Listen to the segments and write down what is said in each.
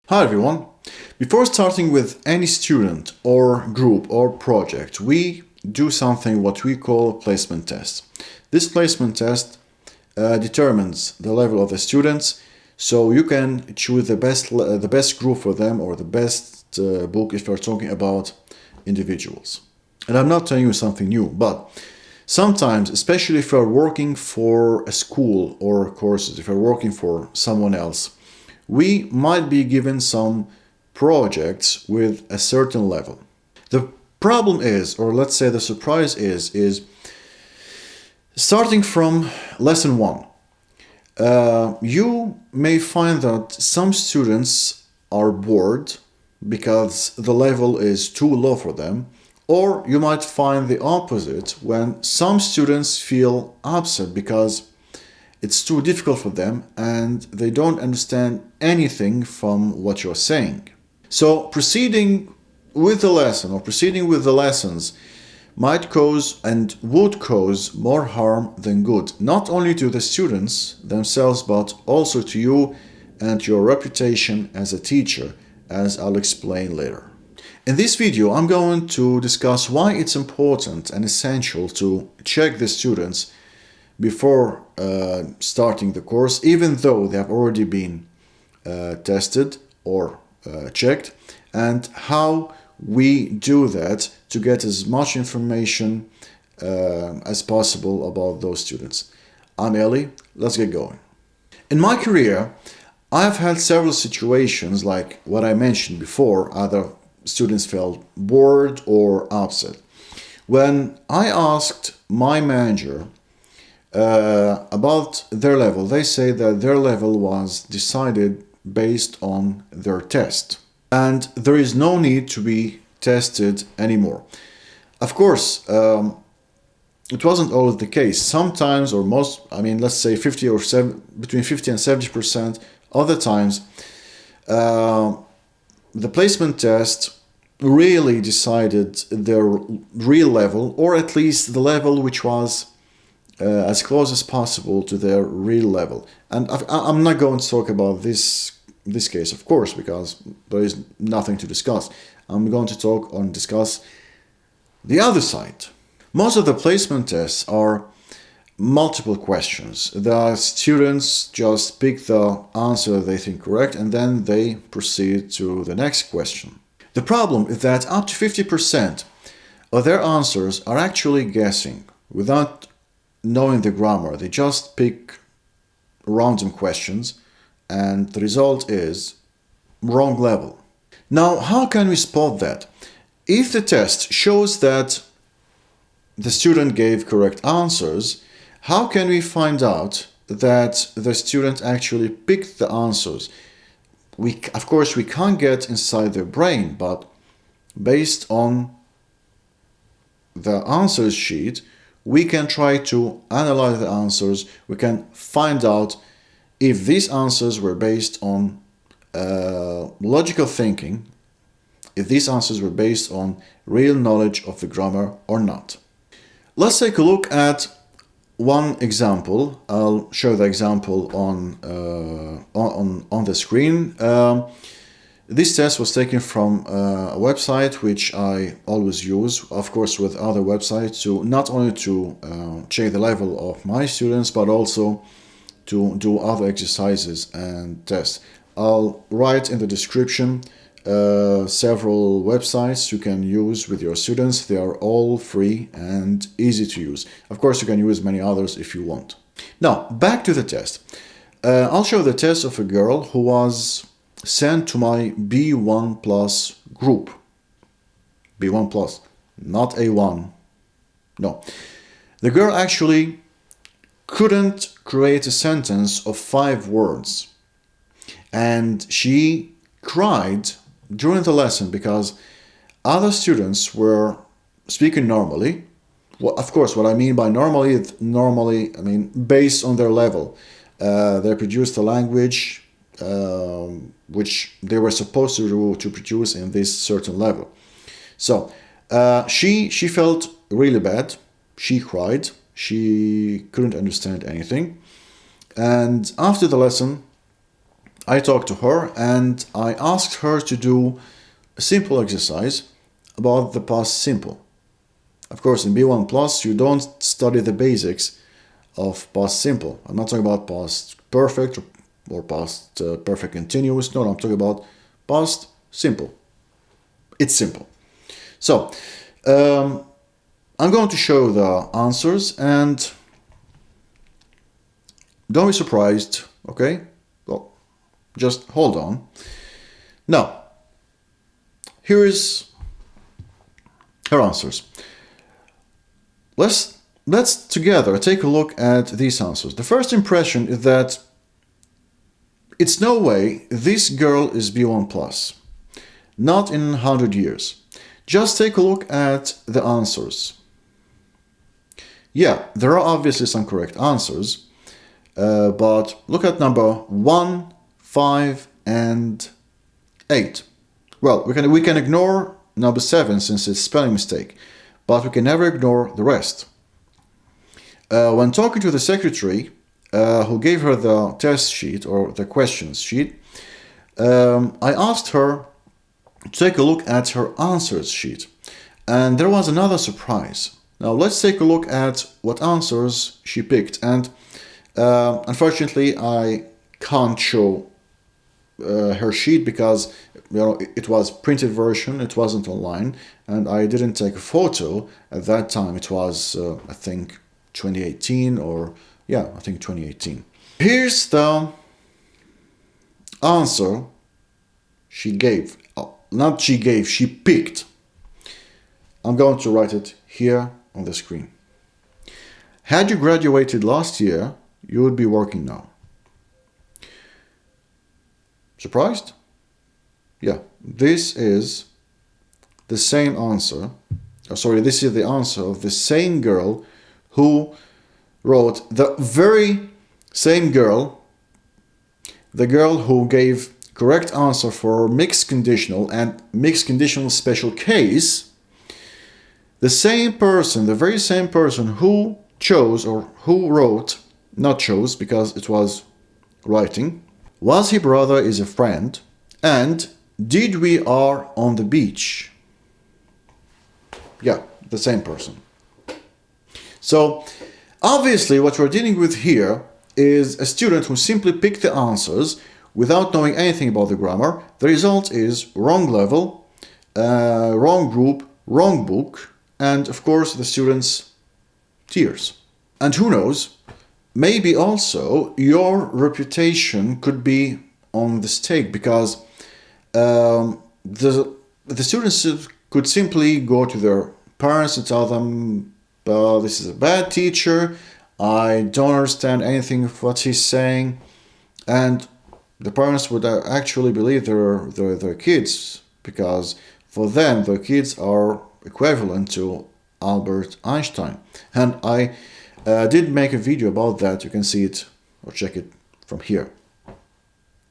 Hi everyone! Before starting with any student or group or project, we do something what we call placement test. This placement test determines the level of the students, so you can choose the best group for them or the best book if you're talking about individuals. And I'm not telling you something new, but sometimes, especially if you're working for a school or courses, if you're working for someone else, we might be given some projects with a certain level. The problem is, or let's say the surprise is starting from lesson 1. You may find that some students are bored because the level is too low for them, or you might find the opposite when some students feel upset because it's too difficult for them and they don't understand anything from what you're saying. So proceeding with the lesson or proceeding with the lessons might cause and would cause more harm than good, not only to the students themselves, but also to you and your reputation as a teacher, as I'll explain later. In this video, I'm going to discuss why it's important and essential to check the students before starting the course, even though they have already been tested or checked, and how we do that to get as much information as possible about those students. I'm Eli, let's get going. In my career, I've had several situations like what I mentioned before. Either students felt bored or upset. When I asked my manager about their level, they say that their level was decided based on their test and there is no need to be tested anymore. Of course, it wasn't always the case. Sometimes, or most, let's say 50 or 7, between 50 and 70% of the times, the placement test really decided their real level, or at least the level which was as close as possible to their real level. And I'm not going to talk about this case, of course, because there is nothing to discuss. I'm going to talk and discuss the other side. Most of the placement tests are multiple questions. The students just pick the answer they think correct and then they proceed to the next question. The problem is that up to 50% of their answers are actually guessing without knowing the grammar. They just pick random questions and the result is wrong level. Now, how can we spot that? If the test shows that the student gave correct answers, how can we find out that the student actually picked the answers? Of course, we can't get inside their brain, but based on the answers sheet, we can try to analyze the answers. We can find out if these answers were based on logical thinking, if these answers were based on real knowledge of the grammar or not. Let's take a look at one example. I'll show the example on the screen. This test was taken from a website which I always use, of course, with other websites, to not only to check the level of my students, but also to do other exercises and tests. I'll write in the description several websites you can use with your students. They are all free and easy to use. Of course, you can use many others if you want. Now, back to the test. I'll show the test of a girl who was sent to my B1 plus group. B1 plus, not A1. No. The girl actually couldn't create a sentence of 5 words. And she cried during the lesson because other students were speaking normally. Well, of course, what I mean by normally, based on their level. They produced a language which they were supposed to produce in this certain level. So she felt really bad. She cried. She couldn't understand anything. And after the lesson, I talked to her and I asked her to do a simple exercise about the past simple. Of course, in B1 Plus, you don't study the basics of past simple. I'm not talking about past perfect or past perfect continuous. No, I'm talking about past simple. It's simple. So, I'm going to show the answers and don't be surprised, okay? Well, just hold on. Now, here is her answers. Let's together take a look at these answers. The first impression is that it's no way this girl is B1 plus. Not in 100 years. Just take a look at the answers. Yeah, there are obviously some correct answers, but look at number 1, 5, and 8. Well, we can ignore number 7 since it's spelling mistake, but we can never ignore the rest. When talking to the secretary, who gave her the test sheet or the questions sheet, I asked her to take a look at her answers sheet, and there was another surprise. Now let's take a look at what answers she picked, and unfortunately I can't show her sheet because it was printed version, it wasn't online, and I didn't take a photo at that time. It was I think 2018 or yeah, I think 2018. Here's the answer she gave. Not she gave, she picked. I'm going to write it here on the screen. Had you graduated last year, you would be working now. Surprised? Yeah, this is the same answer. This is the answer of the same girl who wrote, the very same girl, the girl who gave correct answer for mixed conditional and mixed conditional special case, the same person, the very same person who chose or who wrote, not chose because it was writing, was he brother is a friend, and did we are on the beach. Yeah, the same person. So obviously what we're dealing with here is a student who simply picked the answers without knowing anything about the grammar. The result is wrong level, wrong group, wrong book, and of course the student's tears. And who knows, maybe also your reputation could be on the stake because the students could simply go to their parents and tell them, this is a bad teacher, I don't understand anything of what he's saying, and the parents would actually believe their kids because for them their kids are equivalent to Albert Einstein. And I did make a video about that. You can see it or check it from here.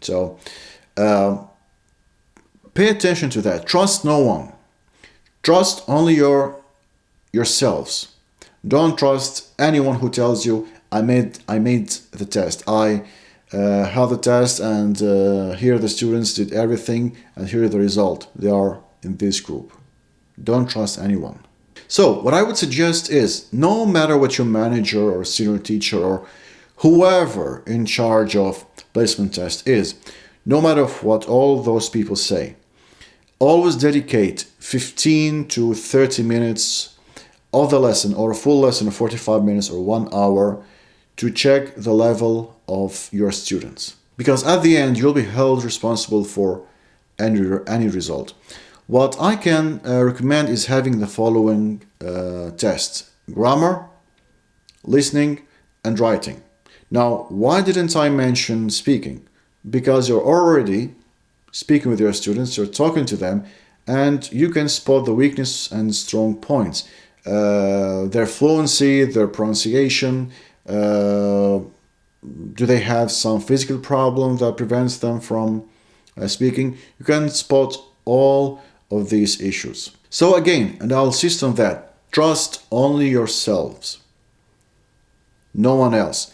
So pay attention to that. Trust no one. Trust only yourselves. Don't trust anyone who tells you I made the test. I had the test and here the students did everything and here the result. They are in this group. Don't trust anyone. So what I would suggest is no matter what your manager or senior teacher or whoever in charge of placement test is, no matter what all those people say, always dedicate 15 to 30 minutes of the lesson or a full lesson of 45 minutes or 1 hour to check the level of your students. Because at the end, you'll be held responsible for any result. What I can recommend is having the following tests: grammar, listening, and writing. Now, why didn't I mention speaking? Because you're already speaking with your students, you're talking to them, and you can spot the weakness and strong points. Their fluency, their pronunciation, do they have some physical problem that prevents them from speaking? You can spot all of these issues. So again, and I'll insist on that, trust only yourselves, no one else.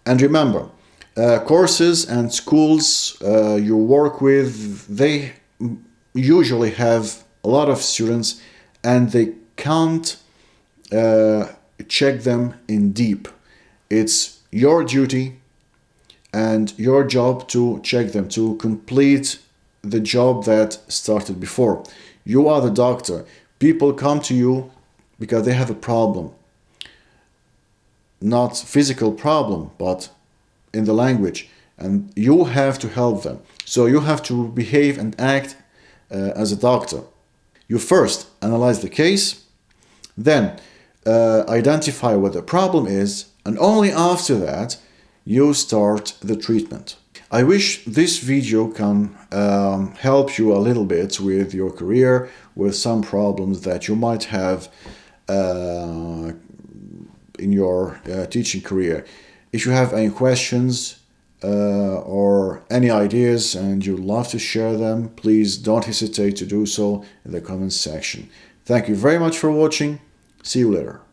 And remember, Courses and schools you work with, they usually have a lot of students and they can't check them in deep. It's your duty and your job to check them, to complete the job that started before. You are the doctor. People come to you because they have a problem. Not physical problem, but in the language. And you have to help them. So you have to behave and act as a doctor. You first analyze the case, then identify what the problem is, and only after that you start the treatment. I wish this video can help you a little bit with your career, with some problems that you might have in your teaching career. If you have any questions or any ideas and you'd love to share them, please don't hesitate to do so in the comments section. Thank you very much for watching. See you later.